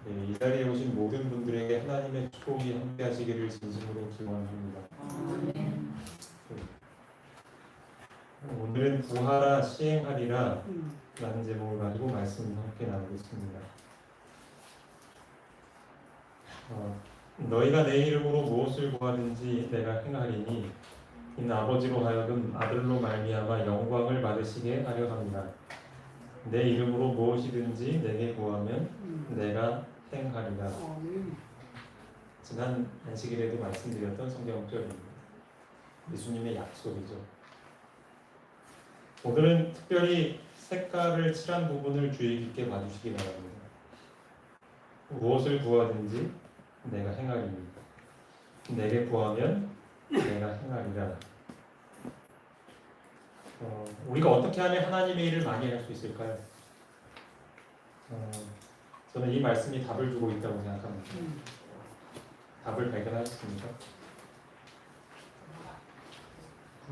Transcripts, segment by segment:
네, 이 자리에 오신 모든 분들에게 하나님의 축복이 함께 하시기를 진심으로 기원합니다. 아멘. 오늘은 부하라 시행하리라 라는 제목을 가지고 말씀을 함께 나누겠습니다. 너희가 내 이름으로 무엇을 구하든지 내가 행하리니 이는 아버지로 하여금 아들로 말미암아 영광을 받으시게 하려 합니다. 내 이름으로 무엇이든지 내게 구하면 내가 행하리라. 지난 안식일에도 말씀드렸던 성경절입니다. 예수님의 약속이죠. 오늘은 특별히 색깔을 칠한 부분을 주의 깊게 봐주시기 바랍니다. 무엇을 구하든지 내가 행하리니 내게 구하면 내가 행하리라. 우리가 어떻게 하면 하나님의 일을 많이 할 수 있을까요? 저는 이 말씀이 답을 주고 있다고 생각합니다. 답을 발견하셨습니까?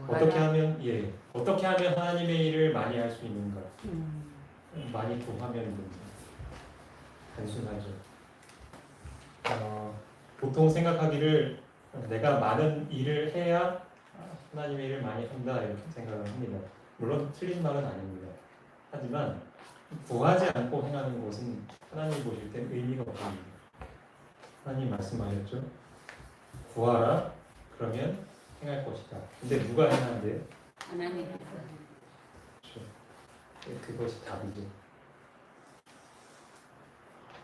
어떻게 하면 하나님의 일을 많이 할 수 있는가? 많이 구하면 됩니다. 단순하죠. 보통 생각하기를 내가 많은 일을 해야 하나님의 일을 많이 한다 이렇게 생각을 합니다. 물론 틀린 말은 아닙니다. 하지만 구하지 않고 행하는 것은 하나님 보실 땐 의미가 없습니다. 하나님 말씀하셨죠. 구하라 그러면 행할 것이다. 근데 누가 행한대요? 하나님께서. 그렇죠. 그것이 답이죠.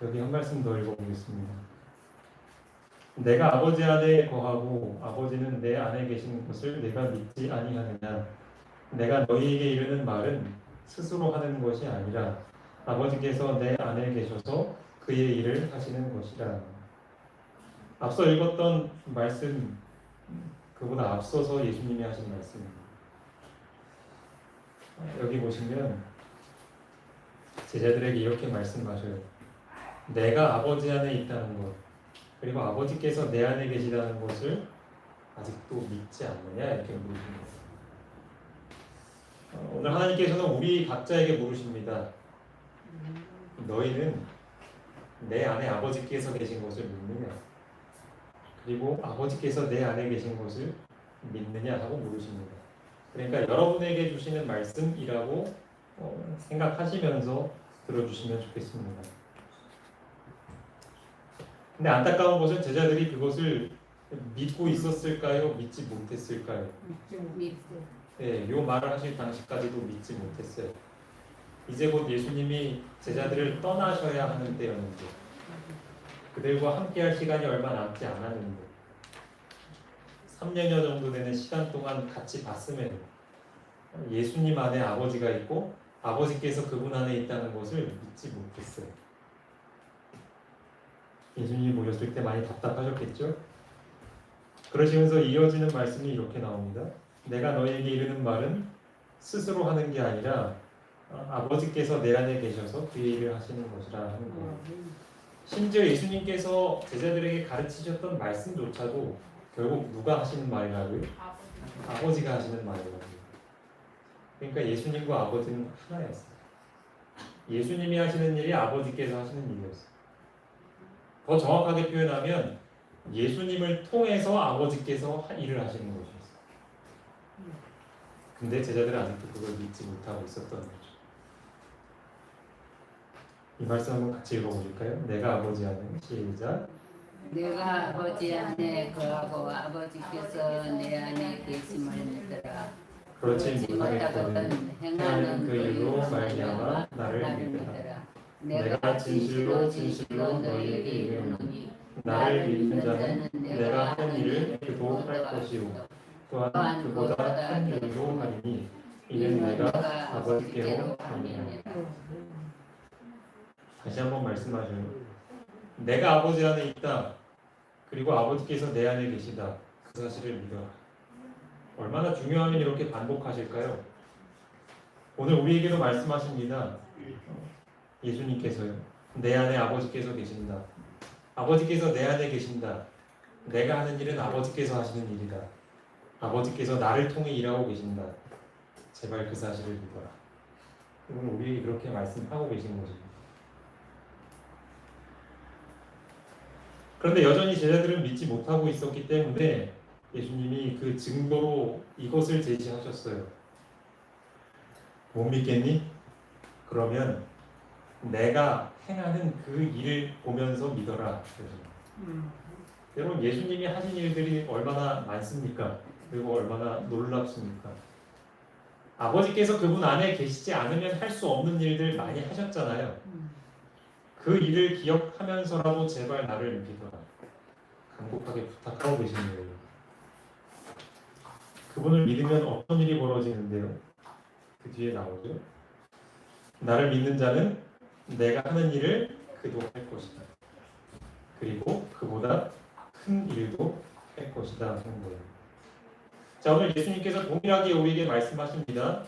여기 한 말씀 더 읽어보겠습니다. 내가 아버지 안에 거하고 아버지는 내 안에 계신 것을 내가 믿지 아니하느냐. 내가 너희에게 이르는 말은 스스로 하는 것이 아니라 아버지께서 내 안에 계셔서 그의 일을 하시는 것이라. 앞서 읽었던 말씀 그보다 앞서서 예수님이 하신 말씀입니다. 여기 보시면 제자들에게 이렇게 말씀하셔요. 내가 아버지 안에 있다는 것 그리고 아버지께서 내 안에 계시다는 것을 아직도 믿지 않느냐 이렇게 물으십니다. 오늘 하나님께서는 우리 각자에게 물으십니다. 너희는 내 안에 아버지께서 계신 것을 믿느냐? 그리고 아버지께서 내 안에 계신 것을 믿느냐 하고 물으십니다. 그러니까 여러분에게 주시는 말씀이라고 생각하시면서 들어주시면 좋겠습니다. 근데 안타까운 것은 제자들이 그것을 믿고 있었을까요? 믿지 못했을까요? 네, 요 말을 하실 당시까지도 믿지 못했어요. 이제 곧 예수님이 제자들을 떠나셔야 하는 때였는데 그들과 함께할 시간이 얼마 남지 않았는데 3년여 정도 되는 시간 동안 같이 봤음에도 예수님 안에 아버지가 있고 아버지께서 그분 안에 있다는 것을 믿지 못했어요. 예수님이 보셨을 때 많이 답답하셨겠죠? 그러시면서 이어지는 말씀이 이렇게 나옵니다. 내가 너희에게 이르는 말은 스스로 하는 게 아니라 아버지께서 내 안에 계셔서 그의 일을 하시는 것이라 하는 거예요. 심지어 예수님께서 제자들에게 가르치셨던 말씀조차도 결국 누가 하시는 말이라고요? 아버지가 하시는 말이라고요. 그러니까 예수님과 아버지는 하나였어요. 예수님이 하시는 일이 아버지께서 하시는 일이었어요. 더 정확하게 표현하면 예수님을 통해서 아버지께서 일을 하시는 것이었어요. 근데 제자들은 아직도 그걸 믿지 못하고 있었던 거죠. 이 말씀 한번 같이 읽어보실까요? 내가 아버지 안에 시작. 내가 아버지 안에 거하고 아버지께서 내 안에 계심을 믿더라. 그렇지 못하겠거든 행하는 그 일로 말미암아 나를 믿으라. 내가 진실로 진실로 너희에게 이르노니 나를 믿는 자는 내가 하는 일을 그도 할 것이요 또한 그보다 큰 일도 하리니 이는 내가 아버지께로 함이니라. 다시 한번 말씀하셔요. 내가 아버지 안에 있다. 그리고 아버지께서 내 안에 계시다. 그 사실을 믿어라. 얼마나 중요하면 이렇게 반복하실까요? 오늘 우리에게도 말씀하십니다. 예수님께서요. 내 안에 아버지께서 계신다. 아버지께서 내 안에 계신다. 내가 하는 일은 아버지께서 하시는 일이다. 아버지께서 나를 통해 일하고 계신다. 제발 그 사실을 믿어라. 오늘 우리에게 그렇게 말씀하고 계신 것입니다. 그런데 여전히 제자들은 믿지 못하고 있었기 때문에 예수님이 그 증거로 이것을 제시하셨어요. 못 믿겠니? 그러면 내가 행하는 그 일을 보면서 믿어라. 여러분, 예수님이 하신 일들이 얼마나 많습니까? 그리고 얼마나 놀랍습니까? 아버지께서 그분 안에 계시지 않으면 할 수 없는 일들 많이 하셨잖아요. 그 일을 기억하면서라도 제발 나를 믿어라. 간곡하게 부탁하고 계시는 거예요. 그분을 믿으면 어떤 일이 벌어지는데요? 그 뒤에 나오죠. 나를 믿는 자는 내가 하는 일을 그도 할 것이다. 그리고 그보다 큰 일도 할 것이다 하는 거예요. 자, 오늘 예수님께서 동일하게 우리에게 말씀하십니다.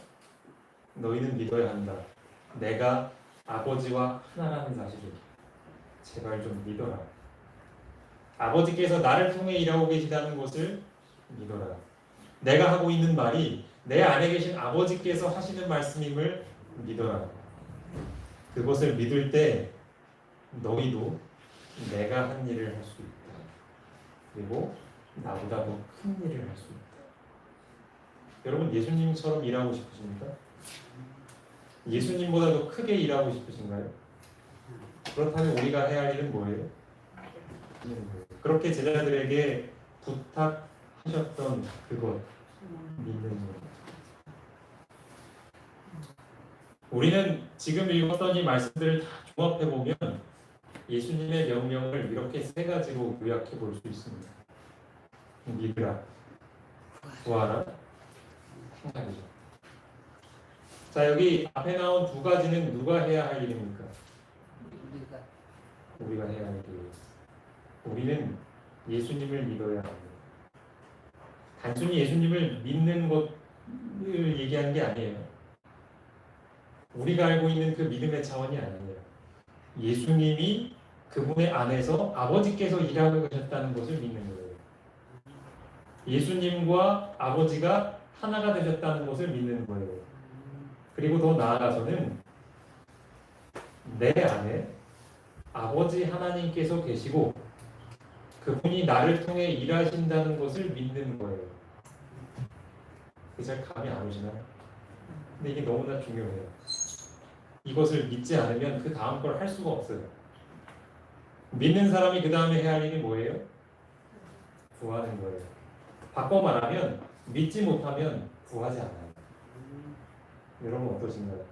너희는 믿어야 한다. 내가 아버지와 하나라는 사실을 제발 좀 믿어라. 아버지께서 나를 통해 일하고 계시다는 것을 믿어라. 내가 하고 있는 말이 내 안에 계신 아버지께서 하시는 말씀임을 믿어라. 그것을 믿을 때 너희도 내가 한 일을 할 수 있다. 그리고 나보다 더 큰 일을 할 수 있다. 여러분, 예수님처럼 일하고 싶으십니까? 예수님보다 더 크게 일하고 싶으신가요? 그렇다면 우리가 해야 할 일은 뭐예요? 그렇게 제자들에게 부탁하셨던 그것, 믿는 것. 우리는 지금 읽었던 이 말씀들을 다 종합해보면 예수님의 명령을 이렇게 세 가지로 요약해 볼 수 있습니다. 믿으라, 구하라, 행하리라. 자, 여기 앞에 나온 두 가지는 누가 해야 할 일입니까? 우리가 해야 할 일이에요. 우리는 예수님을 믿어야 합니다. 단순히 예수님을 믿는 것을 얘기하는 게 아니에요. 우리가 알고 있는 그 믿음의 차원이 아니에요. 예수님이 그분의 안에서 아버지께서 일하고 계셨다는 것을 믿는 거예요. 예수님과 아버지가 하나가 되셨다는 것을 믿는 거예요. 그리고 더 나아가서는 내 안에 아버지 하나님께서 계시고 그분이 나를 통해 일하신다는 것을 믿는 거예요. 잘 감이 안 오시나요? 근데 이게 너무나 중요해요. 이것을 믿지 않으면 그 다음 걸 할 수가 없어요. 믿는 사람이 그 다음에 해야 할 일이 뭐예요? 구하는 거예요. 바꿔 말하면 믿지 못하면 구하지 않아요. 여러분 어떠신가요?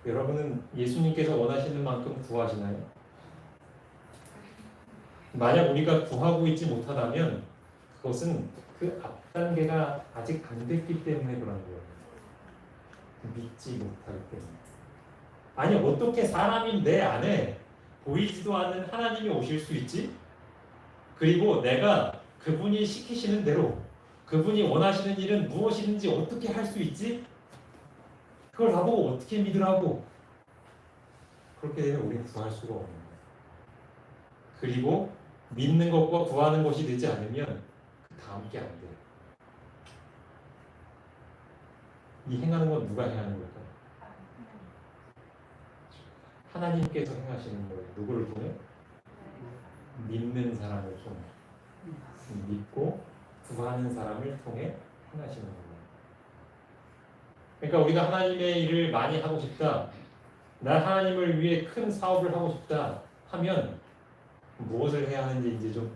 여러분은 예수님께서 원하시는 만큼 구하시나요? 만약 우리가 구하고 있지 못하다면 그것은 그 앞단계가 아직 안 됐기 때문에 그런 거예요. 믿지 못하기 때문에. 아니, 어떻게 사람인 내 안에 보이지도 않는 하나님이 오실 수 있지? 그리고 내가 그분이 시키시는 대로 그분이 원하시는 일은 무엇이든지 어떻게 할 수 있지? 그걸 나보고 어떻게 믿으라고? 그렇게 되면 우리는 구할 수가 없는 거예요. 그리고 믿는 것과 구하는 것이 되지 않으면 그 다음 게 안 돼요. 이 행하는 건 누가 행하는 걸까요? 하나님께서 행하시는 거예요. 누구를 통해? 믿는 사람을 통해. 믿고 구하는 사람을 통해 행하시는 거예요. 그러니까 우리가 하나님의 일을 많이 하고 싶다, 나 하나님을 위해 큰 사업을 하고 싶다 하면 무엇을 해야 하는지 이제 좀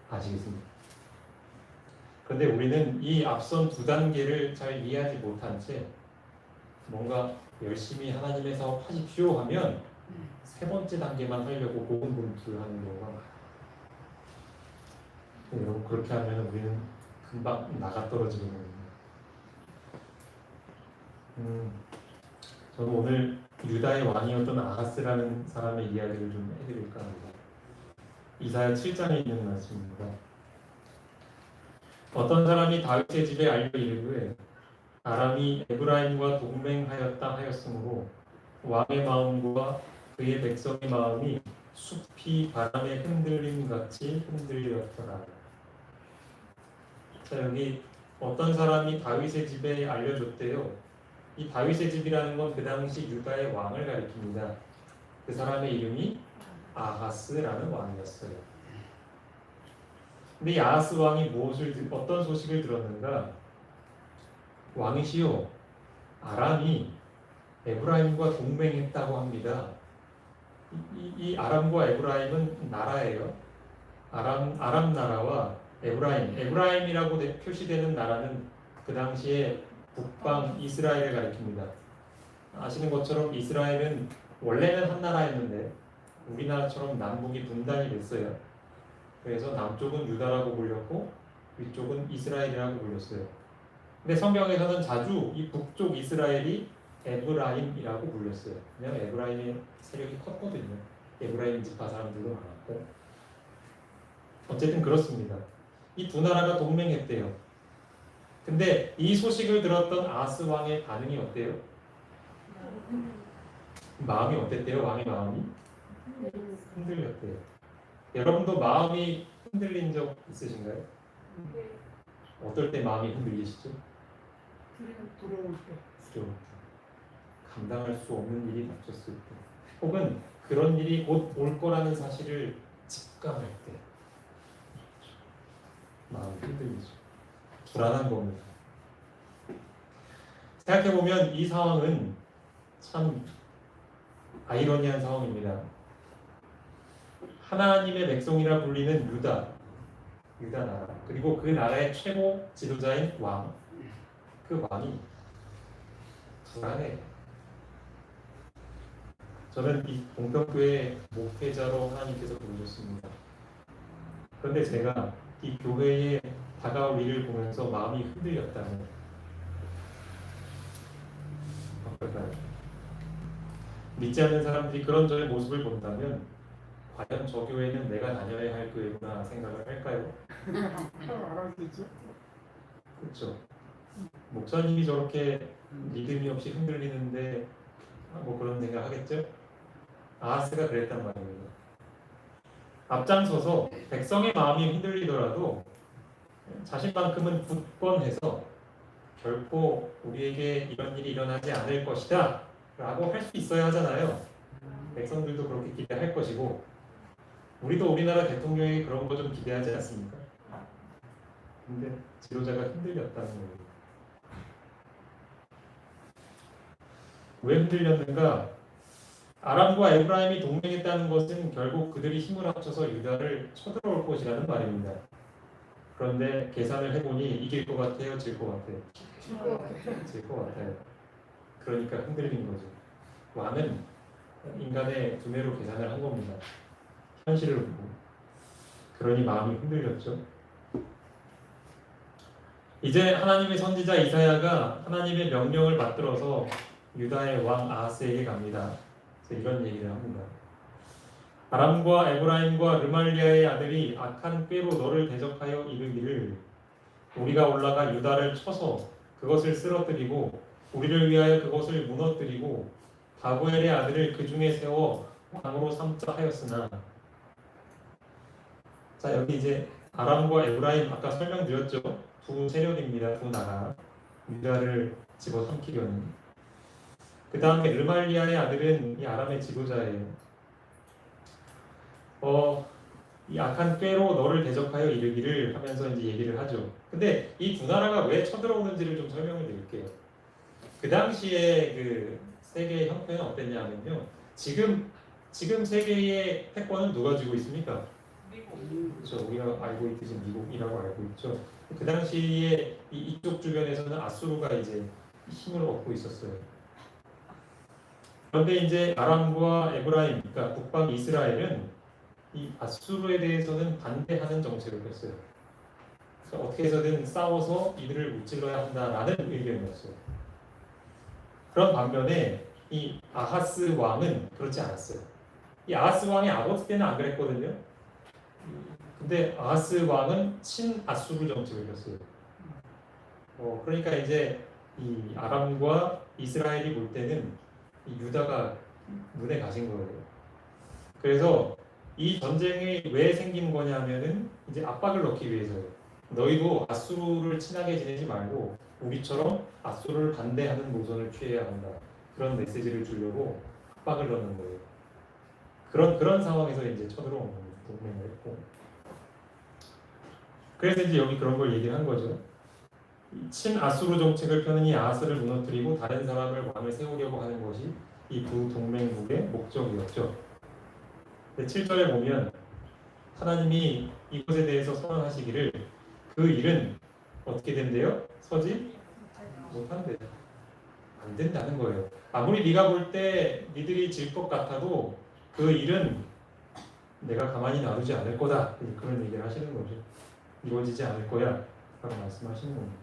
아시겠습니까? 그런데 우리는 이 앞선 두 단계를 잘 이해하지 못한 채 뭔가 열심히 하나님의 사업 하십시오 하면 세 번째 단계만 하려고 고군분투하는 경우가 많아요. 여러분, 그렇게 하면 우리는 금방 나가 떨어지게 됩니다. 저는 오늘 유다의 왕이었던 아하스라는 사람의 이야기를 좀 해드릴까 합니다. 이사야 7장에 있는 말씀입니다. 어떤 사람이 다윗의 집에 알려 이르되 아람이 에브라임과 동맹하였다 하였으므로 왕의 마음과 그의 백성의 마음이 숲이 바람에 흔들림 같이 흔들렸더라. 자, 여기 어떤 사람이 다윗의 집에 알려줬대요. 이 다윗의 집이라는 건 그 당시 유다의 왕을 가리킵니다. 그 사람의 이름이 아하스라는 왕이었어요. 근데 이 아하스 왕이 어떤 소식을 들었는가? 왕이시요, 아람이 에브라임과 동맹했다고 합니다. 이 아람과 에브라임은 나라예요. 아람 나라와 에브라임이라고 표시되는 나라는 그 당시에 북방 이스라엘을 가리킵니다. 아시는 것처럼 이스라엘은 원래는 한 나라였는데 우리나라처럼 남북이 분단이 됐어요. 그래서 남쪽은 유다라고 불렸고 위쪽은 이스라엘이라고 불렸어요. 근데 성경에서는 자주 이 북쪽 이스라엘이 에브라임이라고 불렸어요. 왜냐하면 에브라임의 세력이 컸거든요. 에브라임 지파 사람들도 많았고. 어쨌든 그렇습니다. 이 두 나라가 동맹했대요. 근데 이 소식을 들었던 아하스 왕의 반응이 어때요? 마음이 어땠대요? 왕의 마음이? 흔들렸대요. 여러분도 마음이 흔들린 적 있으신가요? 어떨 때 마음이 흔들리시죠? 두려울 때. 두려울 때. 감당할 수 없는 일이 닥쳤을 때. 혹은 그런 일이 곧 올 거라는 사실을 직감할 때. 마음이 흔들리죠. 불안한 겁니다. 생각해보면 이 상황은 참 아이러니한 상황입니다. 하나님의 백성이라 불리는 유다 나라, 그리고 그 나라의 최고 지도자인 왕, 그 왕이 불안해. 저는 이 동덕교회 목회자로 하나님께서 부르셨습니다. 그런데 제가 이 교회에 다가올 일을 보면서 마음이 흔들렸다면 어떨까요? 믿지 않는 사람들이 그런 저의 모습을 본다면 과연 저 교회는 내가 다녀야 할 교회구나 생각을 할까요? 알았겠죠? 그렇죠. 목사님이 저렇게 믿음이 없이 흔들리는데 뭐 그런 생각 하겠죠? 아하스가 그랬단 말입니다. 앞장서서 백성의 마음이 흔들리더라도 자신만큼은 굳건해서 결코 우리에게 이런 일이 일어나지 않을 것이다 라고 할 수 있어야 하잖아요. 백성들도 그렇게 기대할 것이고 우리도 우리나라 대통령에게 그런 거 좀 기대하지 않습니까? 근데 지도자가 흔들렸다는 거예요. 왜 흔들렸는가? 아람과 에브라임이 동맹했다는 것은 결국 그들이 힘을 합쳐서 유다를 쳐들어올 것이라는 말입니다. 그런데 계산을 해보니 이길 것 같아요? 질 것 같아요? 질 것 같아요. 그러니까 흔들린 거죠. 왕은 인간의 두뇌로 계산을 한 겁니다. 현실을 보고. 그러니 마음이 흔들렸죠. 이제 하나님의 선지자 이사야가 하나님의 명령을 받들어서 유다의 왕 아하스에게 갑니다. 그래서 이런 얘기를 합니다. 아람과 에브라임과 르말리아의 아들이 악한 꾀로 너를 대적하여 이르기를 우리가 올라가 유다를 쳐서 그것을 쓰러뜨리고 우리를 위하여 그것을 무너뜨리고 바구엘의 아들을 그 중에 세워 왕으로 삼자 하였으나. 자, 여기 이제 아람과 에브라임 아까 설명드렸죠. 두 세력입니다. 두 나라. 유다를 집어삼키려는. 그 다음에 르말리아의 아들은 이 아람의 지도자예요. 이 악한 꾀로 너를 대적하여 이르기를 하면서 이제 얘기를 하죠. 근데 이 두 나라가 왜 쳐들어오는지를 좀 설명을 드릴게요. 그 당시에 그 세계의 형편은 어땠냐면요. 지금 세계의 패권은 누가 쥐고 있습니까? 미국. 그렇죠. 우리가 알고 있듯이 미국이라고 알고 있죠. 그 당시에 이쪽 주변에서는 아수르가 이제 힘을 얻고 있었어요. 그런데 이제 아람과 에브라임, 그러니까 북방 이스라엘은 이 아수르에 대해서는 반대하는 정책을 폈어요. 그래서 어떻게 해서든 싸워서 이들을 무찔러야 한다라는 의견이었어요. 그런 반면에 이 아하스 왕은 그렇지 않았어요. 이 아하스 왕의 아버지 때는 안 그랬거든요. 근데 아하스 왕은 친아수르 정책을 폈어요. 그러니까 이제 이 아람과 이스라엘이 볼 때는 이 유다가 눈에 가신 거예요. 그래서 이 전쟁이 왜 생긴 거냐면은 이제 압박을 넣기 위해서요. 너희도 아수르를 친하게 지내지 말고 우리처럼 아수르를 반대하는 노선을 취해야 한다. 그런 메시지를 주려고 압박을 넣는 거예요. 그런 상황에서 이제 쳐들어온 겁니다. 동맹을 했고. 그래서 이제 여기 그런 걸 얘기를 한 거죠. 친아수르 정책을 펴는 이 아하스를 무너뜨리고 다른 사람을 왕을 세우려고 하는 것이 이 부동맹국의 목적이었죠. 7절에 보면 하나님이 이것에 대해서 선언하시기를 그 일은 어떻게 된대요? 서지 못한대요. 안 된다는 거예요. 아무리 네가 볼 때 니들이 질 것 같아도 그 일은 내가 가만히 놔두지 않을 거다. 그런 얘기를 하시는 거죠. 이루어지지 않을 거야 라고 말씀하시는 겁니다.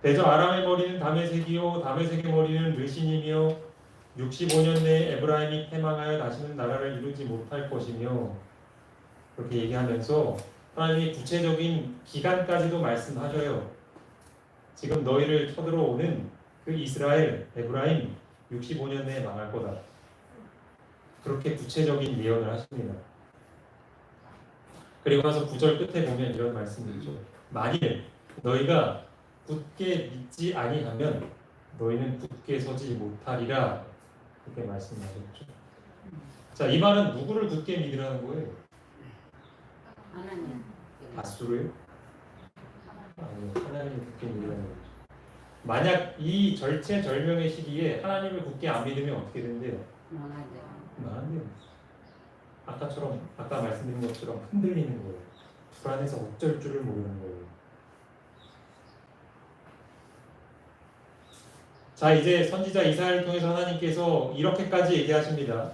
대저 아람의 머리는 다메섹이요 다메섹의 머리는 르신이며 65년 내에 에브라임이 패망하여 다시는 나라를 이루지 못할 것이며 그렇게 얘기하면서 하나님이 구체적인 기간까지도 말씀하셔요. 지금 너희를 쳐들어오는 그 이스라엘 에브라임 65년 내에 망할 거다. 그렇게 구체적인 예언을 하십니다. 그리고 나서 9절 끝에 보면 이런 말씀이 있죠. 만일 너희가 굳게 믿지 아니하면 너희는 굳게 서지 못하리라. 그렇게 말씀하셨죠. 자, 이 말은 누구를 굳게 믿으라는 거예요? 하나님. 아수르요? 아니요, 하나님을 굳게 믿으라는 거죠. 만약 이 절체절명의 시기에 하나님을 굳게 안 믿으면 어떻게 된대요? 망하죠. 망한대요. 아까 말씀드린 것처럼 흔들리는 거예요. 불안해서 어쩔 줄을 모르는 거예요. 자, 이제 선지자 이사야를 통해서 하나님께서 이렇게까지 얘기하십니다.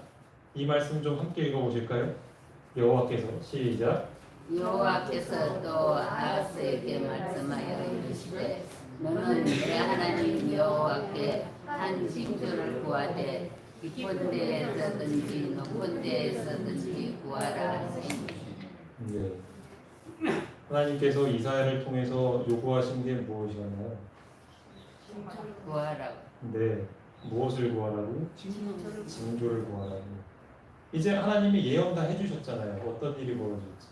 이 말씀 좀 함께 읽어보실까요? 여호와께서 시작. 여호와께서 또 아하스에게 말씀하여 이르시되 너는 내 하나님 여호와께 한 징조를 구하되 깊은 데에서든지 높은 데에서든지 구하라 하시니. 네. 하나님께서 이사야를 통해서 요구하신 게 무엇이었나요? 구하라고. 네. 무엇을 구하라고? 징조를 구하라고. 이제 하나님이 예언 다 해주셨잖아요. 어떤 일이 벌어질지.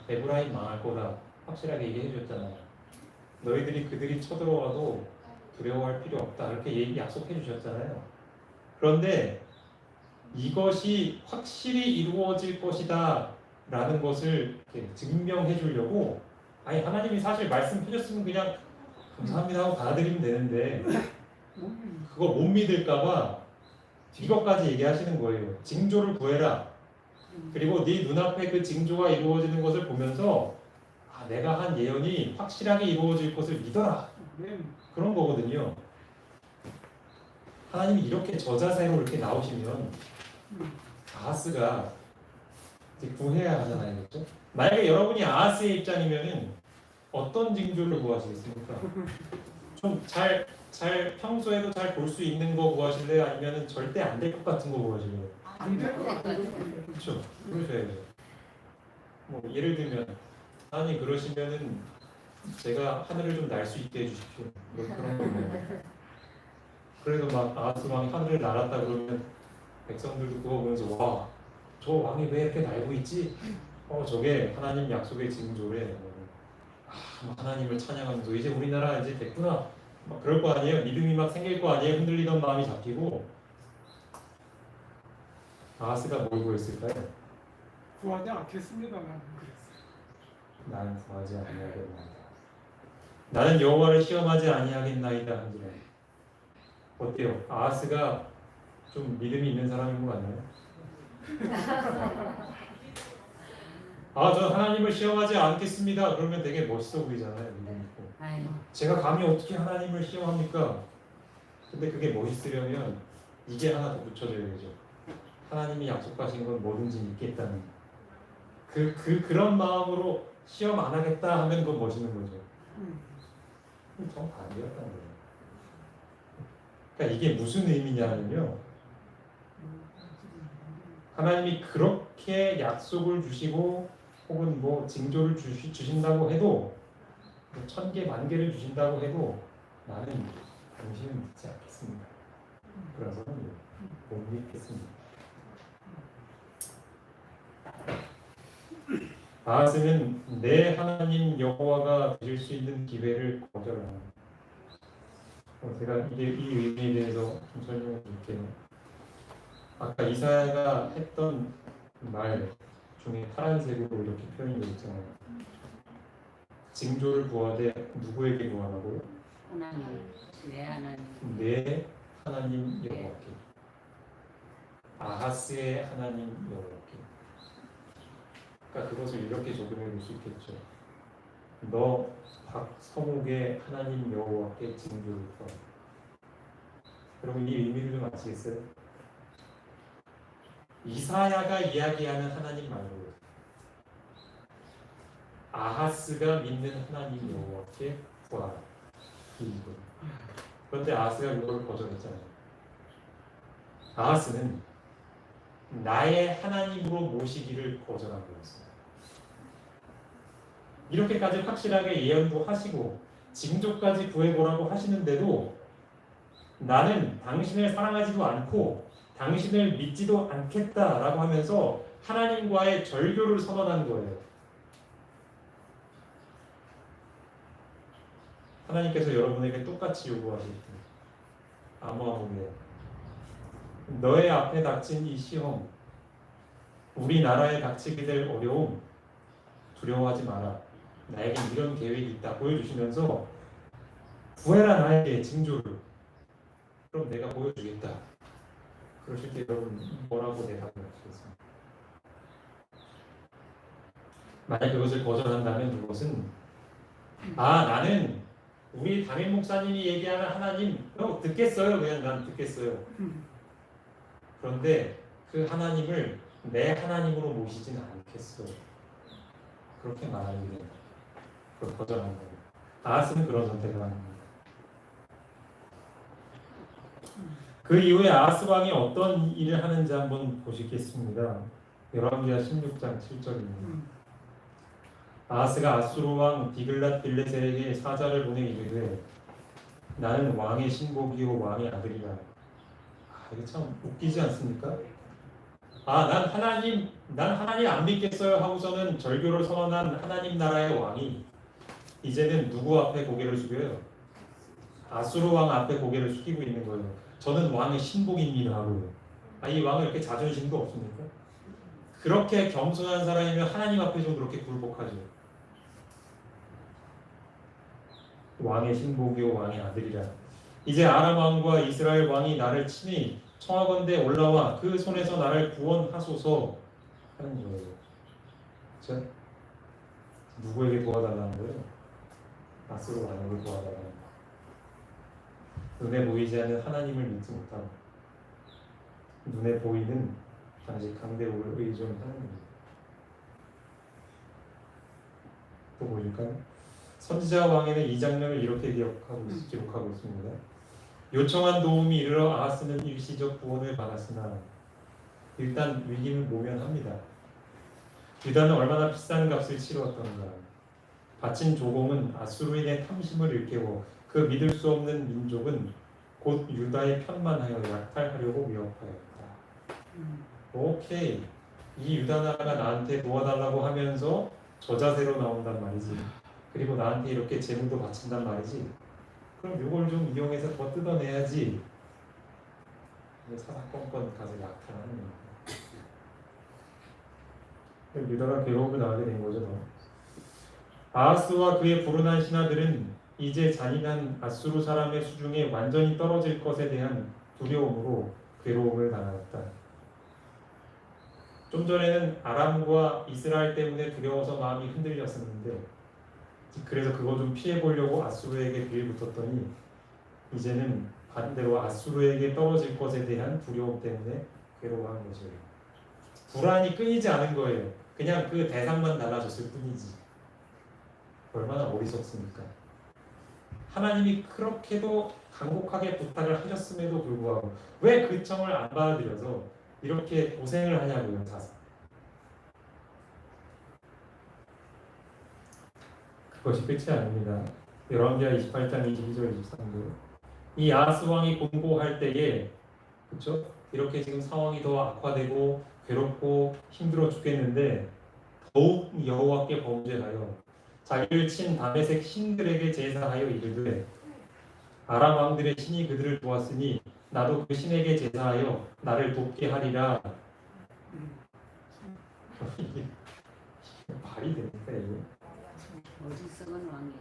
에브라임 망할 거다. 확실하게 얘기해 주셨잖아요. 너희들이 그들이 쳐들어와도 두려워할 필요 없다. 이렇게 약속해 주셨잖아요. 그런데 이것이 확실히 이루어질 것이다 라는 것을 증명해 주려고 아니 하나님이 사실 말씀해 줬으면 그냥 감사합니다 하고 받아들이면 되는데 그거 못 믿을까봐 이것까지 얘기하시는 거예요. 징조를 구해라. 그리고 네 눈앞에 그 징조가 이루어지는 것을 보면서 아, 내가 한 예언이 확실하게 이루어질 것을 믿어라. 그런 거거든요. 하나님이 이렇게 저자세로 이렇게 나오시면 아하스가 이제 구해야 하잖아요. 그렇죠? 만약에 여러분이 아하스의 입장이면은 어떤 징조를 구하시겠습니까? 좀 잘 평소에도 잘 볼 수 있는 거 구하실래요? 아니면은 절대 안 될 것 같은 거 구하실래요? 그렇죠. 그러셔야죠. 뭐 예를 들면 하나님 그러시면은 제가 하늘을 좀 날 수 있게 해주십시오. 뭐 그런 거예요. 그래서 막 아하스 왕이 하늘을 날았다 그러면 백성들도 그거 보면서 와, 저 왕이 왜 이렇게 날고 있지? 저게 하나님 약속의 징조래. 하나님을 찬양하면서 이제 우리나라 이제 됐구나. 막 그럴 거 아니에요. 믿음이 막 생길 거 아니에요. 흔들리던 마음이 잡히고. 아하스가 뭘 구했을까요? 구하지 않겠습니다. 나는 그랬어요. 나는 구하지 아니하겠나이다. 나는 여호와를 시험하지 아니하겠나이다 한지라. 어때요? 아하스가 좀 믿음이 있는 사람인 것 같나요? 전 하나님을 시험하지 않겠습니다. 그러면 되게 멋있어 보이잖아요. 믿음 있고. 아유, 제가 감히 어떻게 하나님을 시험합니까? 근데 그게 멋있으려면 이게 하나 더 붙여줘야죠. 하나님이 약속하신 건 뭐든지 믿겠다는 그런 마음으로 시험 안 하겠다 하면 그건 멋있는 거죠. 정 반대였다는 거예요. 그러니까 이게 무슨 의미냐면요. 하나님이 그렇게 약속을 주시고 혹은 뭐 징조를 주신다고 해도 뭐 1000개, 10,000개를 주신다고 해도 나는 당신을 믿지 않겠습니다. 그래서는 못 믿겠습니다. 아하스는 내 하나님 여호와가 되실 수 있는 기회를 거절합니다. 제가 이 의미에 대해서 좀 설명을 드릴게요. 아까 이사야가 했던 말 중에 파란색으로 이렇게 표현이 되어 있잖아요. 징조를 구하되 누구에게 구하라고요? 하나님, 내 하나님. 내 하나님 여호와께. 아하스의 하나님 여호와께. 그러니까 그것을 이렇게 적용해 볼 수 있겠죠. 너 박서목의 하나님 여호와께 징조를 구하라. 여러분 이 의미를 좀 아시겠어요? 이사야가 이야기하는 하나님 말고요. 아하스가 믿는 하나님 여호와께 구하라. 이분. 그런데 아하스가 이걸 거절했잖아요. 아하스는 나의 하나님으로 모시기를 거절한 거였어요. 이렇게까지 확실하게 예언도 하시고 징조까지 구해보라고 하시는데도 나는 당신을 사랑하지도 않고 당신을 믿지도 않겠다라고 하면서 하나님과의 절교를 선언한 거예요. 하나님께서 여러분에게 똑같이 요구하실 때 아모아모네 너의 앞에 닥친 이 시험, 우리나라에 닥치게 될 어려움 두려워하지 마라. 나에게 이런 계획이 있다 보여주시면서 구해라 나에게 징조를. 그럼 내가 보여주겠다. 그러실 때 여러분 뭐라고 대답을 하시겠습니까? 만약 그것을 거절한다면 그것은 나는 우리 담임 목사님이 얘기하는 하나님 듣겠어요. 그냥 난 듣겠어요. 그런데 그 하나님을 내 하나님으로 모시지는 않겠어. 그렇게 말하는 게 그걸 거절하는 거예요. 아하스는 그런 선택을 하는 거예요. 그 이후에 아하스 왕이 어떤 일을 하는지 한번 보시겠습니다. 열왕기하 16장 7절입니다. 아하스가 아수르 왕 디글랏 빌레셀에게 사자를 보내 이르되 나는 왕의 신복이요 왕의 아들이라. 이게 참 웃기지 않습니까? 난 하나님 안 믿겠어요 하고서는 절교를 선언한 하나님 나라의 왕이 이제는 누구 앞에 고개를 숙여요? 아수르 왕 앞에 고개를 숙이고 있는 거예요. 저는 왕의 신복입니다 하고요. 이 왕은 이렇게 자존심도 없습니까? 그렇게 겸손한 사람이면 하나님 앞에 좀 그렇게 굴복하죠. 왕의 신복이요 왕의 아들이라. 이제 아람 왕과 이스라엘 왕이 나를 친히 청하건대 올라와 그 손에서 나를 구원하소서 하는 거예요. 그렇죠? 누구에게 도와달라는 거예요? 아수르 왕에게 도와달라는 거예요. 눈에 보이지 않는 하나님을 믿지 못하고 눈에 보이는 단지 강대국을 의존하는 겁니다. 또 보일까요? 선지자 왕에는 이 장면을 이렇게 기록하고 있습니다. 요청한 도움이 이르러 아하스는 일시적 구원을 받았으나 일단 위기는 모면합니다. 유다는 얼마나 비싼 값을 치루었던가. 바친 조공은 아수르인의 탐심을 일깨워 그 믿을 수 없는 민족은 곧 유다의 편만하여 약탈하려고 위협하였다. 오케이. 이 유다 나라가 나한테 도와달라고 하면서 저자세로 나온단 말이지. 그리고 나한테 이렇게 재물도 바친단 말이지. 그럼 이걸 좀 이용해서 더 뜯어내야지. 사사건건 가서 약탈하는 거예요. 유다가 괴로움을 당하게 된 거죠. 아하스와 그의 불운한 신하들은 이제 잔인한 아수르 사람의 수중에 완전히 떨어질 것에 대한 두려움으로 괴로움을 당하였다. 좀 전에는 아람과 이스라엘 때문에 두려워서 마음이 흔들렸었는데 그래서 그거 좀 피해보려고 아수르에게 빌붙었더니 이제는 반대로 아수르에게 떨어질 것에 대한 두려움 때문에 괴로워하는 거죠. 불안이 끊이지 않은 거예요. 그냥 그 대상만 달라졌을 뿐이지. 얼마나 어리석습니까? 하나님이 그렇게도 간곡하게 부탁을 하셨음에도 불구하고 왜 그 청을 안 받아들여서 이렇게 고생을 하냐고요. 자서. 그것이 끝이 아닙니다. 열왕기하 28장 22절 23절. 이 아하스 왕이 공고할 때에 그렇죠? 이렇게 지금 상황이 더 악화되고 괴롭고 힘들어 죽겠는데 더욱 여호와께 범죄하여 자기를 친 다메섹 신들에게 제사하여 이르되 아람 왕들의 신이 그들을 도왔으니 나도 그 신에게 제사하여 나를 돕게 하리라. 이게 말이 됩니까 이게? 어리석은 왕이라.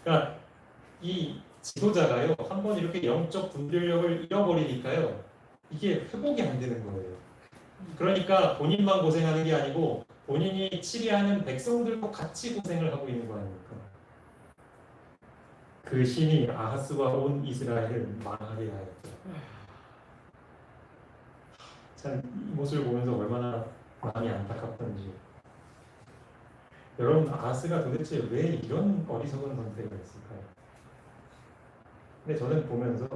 그러니까 이 지도자가요 한번 이렇게 영적 분별력을 잃어버리니까요 이게 회복이 안 되는 거예요. 그러니까 본인만 고생하는 게 아니고 본인이 치리하는 백성들도 같이 고생을 하고 있는 거 아닙니까? 그 신이 아하스와 온 이스라엘을 망하게 하였다. 참 이 모습을 보면서 얼마나 마음이 안타깝던지. 여러분 아하스가 도대체 왜 이런 어리석은 선택을 했을까요? 근데 저는 보면서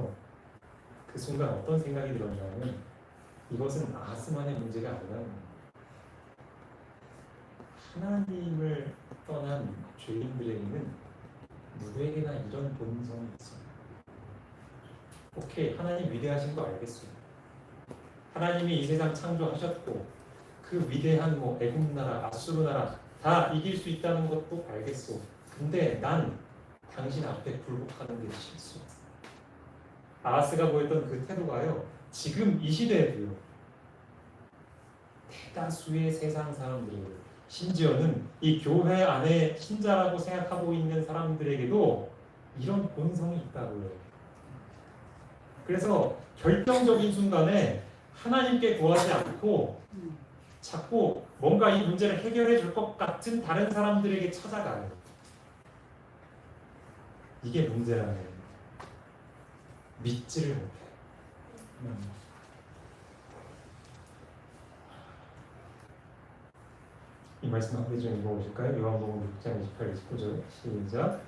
그 순간 어떤 생각이 들었냐면 이것은 아하스만의 문제가 아니라 하나님을 떠난 죄인들에게는 누구에게나 이런 본성이 있어요. 오케이, 하나님 위대하신 거 알겠어요. 하나님이 이 세상 창조하셨고 그 위대한 뭐 애굽 나라, 아수르 나라 다 이길 수 있다는 것도 알겠어. 근데 난 당신 앞에 굴복하는 게 싫소. 아하스가 보였던 그 태도가요. 지금 이 시대에도요. 대다수의 세상 사람들, 심지어는 이 교회 안에 신자라고 생각하고 있는 사람들에게도 이런 본성이 있다고요. 그래서 결정적인 순간에 하나님께 구하지 않고 자꾸 뭔가 이 문제를 해결해 줄 것 같은 다른 사람들에게 찾아가요. 이게 문제라는 거예요. 믿지를 못해. 이 말씀 한 번 좀 읽어보실까요? 요한복음 6장 28, 29절 시작.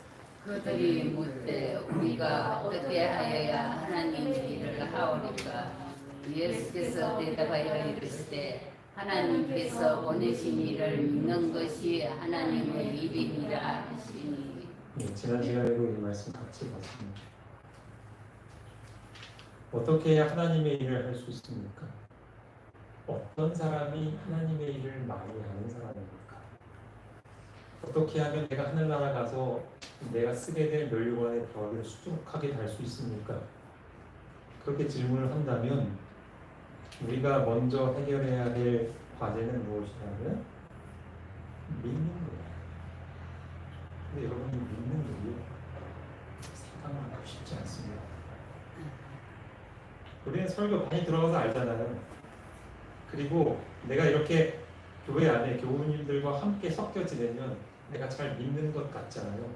그들이 묻되 우리가 어떻게 하여야 하나님의 일을 하오리까? 예수께서 대답하여 이르시되 하나님께서 보내신 이를 믿는 것이 하나님의 일이니라 하시니. 네, 지난 시간에도 이 말씀 같이 봤습니다. 어떻게 해야 하나님의 일을 할 수 있습니까? 어떤 사람이 하나님의 일을 많이 하는 사람입니까? 어떻게 하면 내가 하늘나라 가서 내가 쓰게 될 면류관의 벽을 수두룩하게 달 수 있습니까? 그렇게 질문을 한다면 우리가 먼저 해결해야 할 과제는 무엇이냐면 믿는 거예요. 근데 여러분이 믿는 일이 생각만큼 쉽지 않습니다. 우리는 설교 많이 들어가서 알잖아요. 그리고 내가 이렇게 교회 안에 교우님들과 함께 섞여 지내면 내가 잘 믿는 것 같잖아요.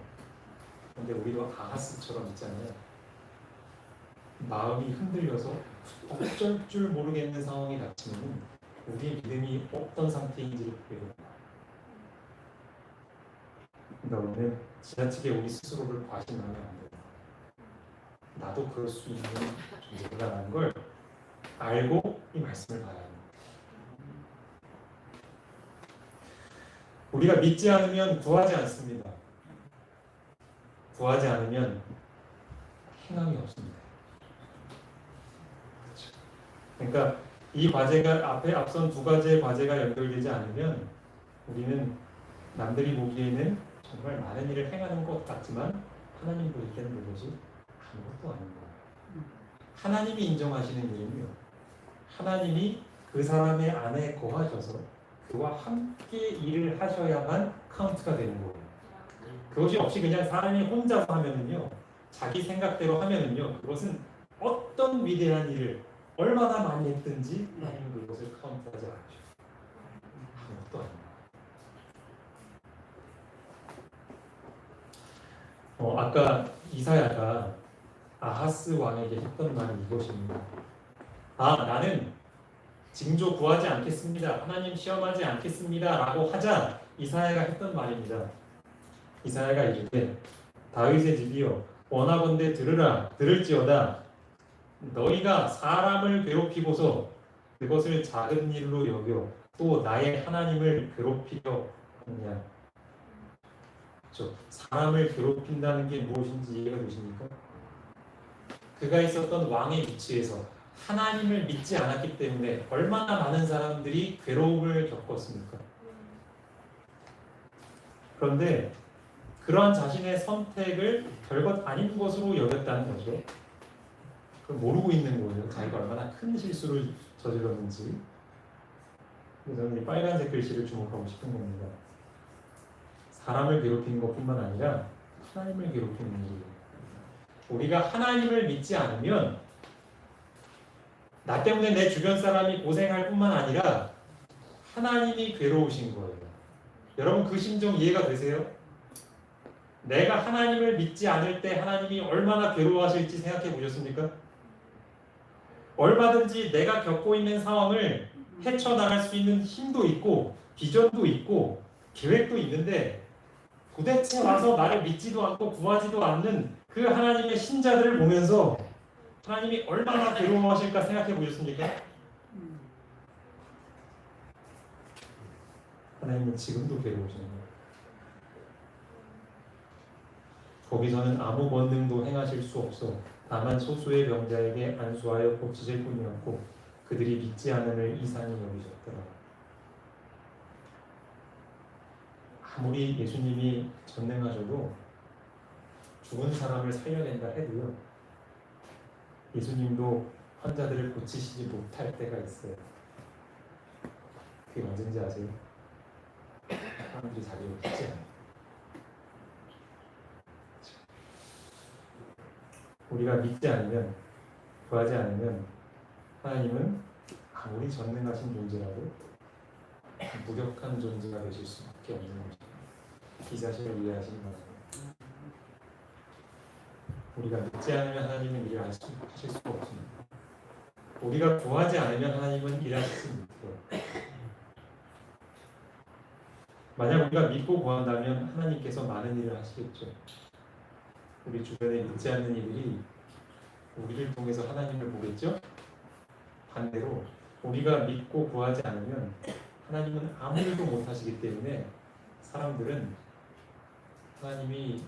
근데 우리도 아하스처럼 있잖아요. 마음이 흔들려서 어쩔 줄 모르겠는 상황이 닥치면 우리의 믿음이 어떤 상태인지를 보게 됩니다. 그러니까 우리는 지나치게 우리 스스로를 과신하면 안 돼요. 나도 그럴 수 있는 존재라는 걸 알고 이 말씀을 봐야 합니다. 우리가 믿지 않으면 구하지 않습니다. 구하지 않으면 행함이 없습니다. 그렇죠. 그러니까 이 과제가 앞선 두 가지의 과제가 연결되지 않으면 우리는 남들이 보기에는 정말 많은 일을 행하는 것 같지만 하나님 볼 때는 그것이 아무것도 아닌 거예요. 하나님이 인정하시는 일은요. 하나님이 그 사람의 안에 거하셔서 그와 함께 일을 하셔야만 카운트가 되는 거예요. 그것이 없이 그냥 사람이 혼자서 하면은요, 자기 생각대로 하면은요, 그것은 어떤 위대한 일을 얼마나 많이 했든지 하나님은 그것을 카운트하지 않으셔. 아무것도 아닙니다. 아까 이사야가 아하스 왕에게 했던 말이 이것입니다. 나는 징조 구하지 않겠습니다. 하나님 시험하지 않겠습니다. 라고 하자 이사야가 했던 말입니다. 이사야가 이르되 다윗의 집이여 원하건대 들을지어다. 너희가 사람을 괴롭히고서 그것을 작은 일로 여겨 또 나의 하나님을 괴롭히려 하느냐. 그렇죠? 사람을 괴롭힌다는 게 무엇인지 이해가 되십니까? 그가 있었던 왕의 위치에서 하나님을 믿지 않았기 때문에 얼마나 많은 사람들이 괴로움을 겪었습니까? 그런데 그러한 자신의 선택을 별것 아닌 것으로 여겼다는 거죠. 그걸 모르고 있는 거예요. 자기가 얼마나 큰 실수를 저질렀는지. 그래서 저는 이 빨간색 글씨를 주목하고 싶은 겁니다. 사람을 괴롭히는 것뿐만 아니라 하나님을 괴롭히는 일이에요. 우리가 하나님을 믿지 않으면 나 때문에 내 주변 사람이 고생할 뿐만 아니라 하나님이 괴로우신 거예요. 여러분 그 심정 이해가 되세요? 내가 하나님을 믿지 않을 때 하나님이 얼마나 괴로워하실지 생각해 보셨습니까? 얼마든지 내가 겪고 있는 상황을 헤쳐나갈 수 있는 힘도 있고 비전도 있고 계획도 있는데 도대체 와서 나를 믿지도 않고 구하지도 않는 그 하나님의 신자들을 보면서 하나님이 얼마나 괴로워하실까 생각해 보셨습니까? 하나님은 지금도 괴로우시는 거예요. 거기서는 아무 권능도 행하실 수 없어 다만 소수의 병자에게 안수하여 고치실 뿐이었고 그들이 믿지 않음을 이상히 여기셨더라. 아무리 예수님이 전능하셔도 죽은 사람을 살려낸다 해도요, 예수님도 환자들을 고치시지 못할 때가 있어요. 그게 언제인지 아세요? 사람들이 자기를 믿지 않아요. 우리가 믿지 않으면, 구하지 않으면 하나님은 아무리 전능하신 존재라도 무력한 존재가 되실 수밖에 없는 것입니다. 이 사실을 이해하시기 바랍니다. 우리가 믿지 않으면 하나님은 일을 하실 수가 없습니다. 우리가 구하지 않으면 하나님은 일하실 수 없어요. 만약 우리가 믿고 구한다면 하나님께서 많은 일을 하시겠죠. 우리 주변에 믿지 않는 이들이 우리를 통해서 하나님을 보겠죠? 반대로 우리가 믿고 구하지 않으면 하나님은 아무 일도 못 하시기 때문에 사람들은 하나님이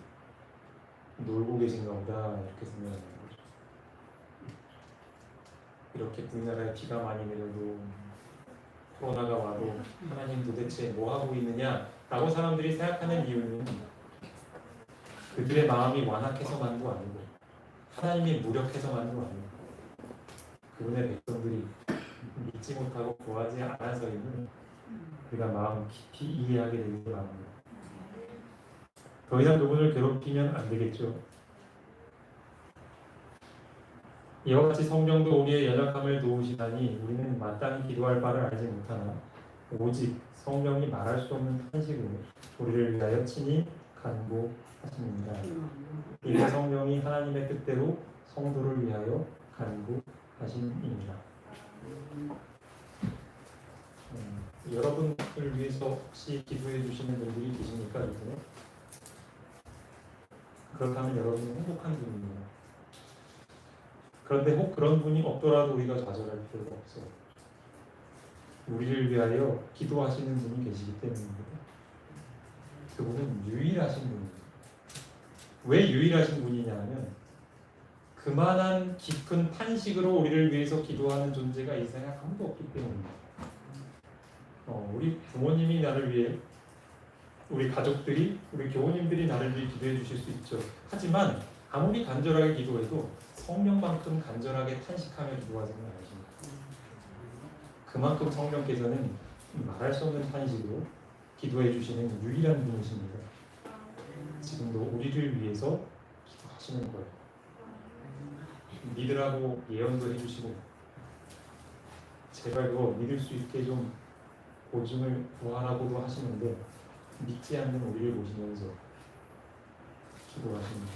놀고 계신가 보다 이렇게 생각하는 거죠. 이렇게 우리나라에 비가 많이 내려도 코로나가 와도 하나님 도대체 뭐 하고 있느냐라고 사람들이 생각하는 이유는 그들의 마음이 완악해서만도 아니고 하나님이 무력해서만도 아니고 그분의 백성들이 믿지 못하고 구하지 않아서임을 우리가 마음 깊이 이해하게 되기 바랍니다. 더 이상 그분을 괴롭히면 안 되겠죠. 이와 같이 성령도 우리의 연약함을 도우시다니 우리는 마땅히 기도할 바를 알지 못하나 오직 성령이 말할 수 없는 탄식으로 우리를 위하여 친히 간구하십니다. 이는 성령이 하나님의 뜻대로 성도를 위하여 간구하심입니다. 여러분을 위해서 혹시 기도해 주시는 분들이 계십니까? 이번에? 그렇다면 여러분은 행복한 분입니다. 그런데 혹 그런 분이 없더라도 우리가 좌절할 필요가 없어요. 우리를 위하여 기도하시는 분이 계시기 때문입니다. 그분은 유일하신 분입니다. 왜 유일하신 분이냐면 그만한 깊은 탄식으로 우리를 위해서 기도하는 존재가 이 세상에 아무도 없기 때문입니다. 우리 부모님이 나를 위해, 우리 가족들이, 우리 교우님들이 나를 위해 기도해 주실 수 있죠. 하지만 아무리 간절하게 기도해도 성령만큼 간절하게 탄식하며 기도하지는 않으십니다. 그만큼 성령께서는 말할 수 없는 탄식으로 기도해 주시는 유일한 분이십니다. 지금도 우리를 위해서 기도하시는 거예요. 믿으라고 예언도 해주시고 제발 그거 믿을 수 있게 좀 보증을 구하라고도 하시는데 믿지 않는 우리를 보시면서 기도하십니다.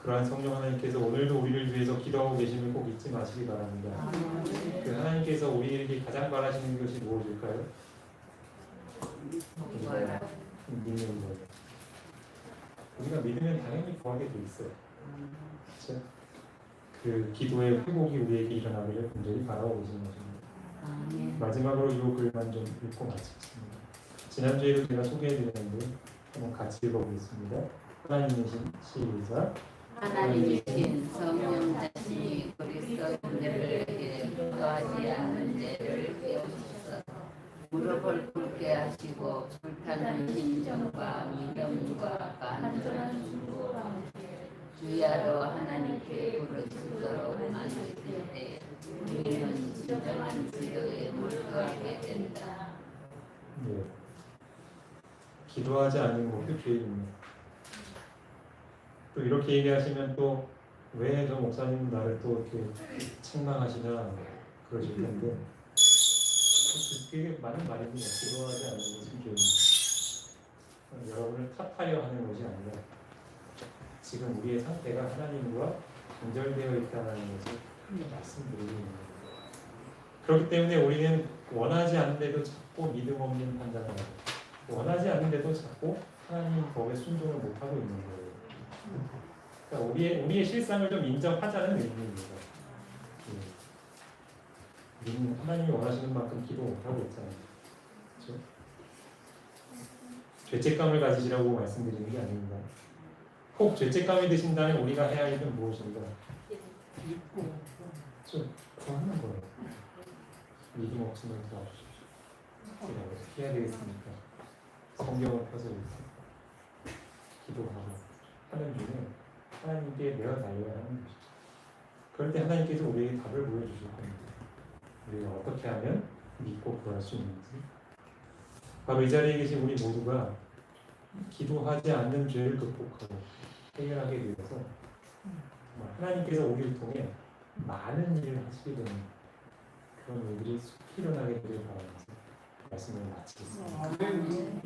그러한 성령 하나님께서 오늘도 우리를 위해서 기도하고 계심을 꼭 잊지 마시기 바랍니다. 그 하나님께서 우리에게 가장 바라시는 것이 무엇일까요? 믿는 거예요. 우리가 믿으면 당연히 구하게 돼 있어요. 그렇죠? 그 기도의 회복이 우리에게 일어나기를 간절히 바라고 계신 것입니다. 마지막으로 이 글만 좀 읽고 마치겠습니다. 지난주에도 제가 소개해드렸는데 한번 같이 읽어보겠습니다. 하나님이신 시작. 하나님이신 성령 자신이 그리스도인들에게 거하지 않는 죄를 깨우셔서 무릎을 꿇게 하시고 불타는 심정과 믿음과 간절한 중보와 주야로 하나님께 부르짖도록 만드실 때 우리는 진정한 기도에 몰두하게 된다. 네. 기도하지 않는 것도 죄입니다. 또 이렇게 얘기하시면 또 왜 저 목사님 나를 또 이렇게 책망하시나 그러실 텐데 그게 맞는 말입니다. 기도하지 않는 것은 죄입니다. 여러분을 탓하려 하는 것이 아니라 지금 우리의 상태가 하나님과 단절되어 있다는 것을 말씀드리는 겁니다. 그렇기 때문에 우리는 원하지 않는데도 자꾸 믿음 없는 판단을 하고 원하지 않는데도 자꾸 하나님 법에 순종을 못하고 있는 거예요. 그러니까 우리의 실상을 좀 인정하자는 의미입니다. 우리는 하나님이 원하시는 만큼 기도 못하고 있잖아요. 그렇죠? 죄책감을 가지시라고 말씀드리는 게 아닙니다. 혹 죄책감이 드신다면 우리가 해야 할 일은 무엇인가? 믿고 좀 구하는 거예요. 믿음 없으면 도와주십시오. 제가 어떻게 해야 되겠습니까? 성경을 펴서 읽고 기도하고 하는 중에 하나님께 내가 달려야 하는 것이죠. 그럴 때 하나님께서 우리에게 답을 보여주실 겁니다. 우리가 어떻게 하면 믿고 구할 수 있는지. 바로 이 자리에 계신 우리 모두가 기도하지 않는 죄를 극복하고 해결하게 되어서 정말 하나님께서 우리를 통해 많은 일을 하시게 되는 그런 일들이 필요하게 되길 바라면서 말씀을 마치겠습니다. 아멘.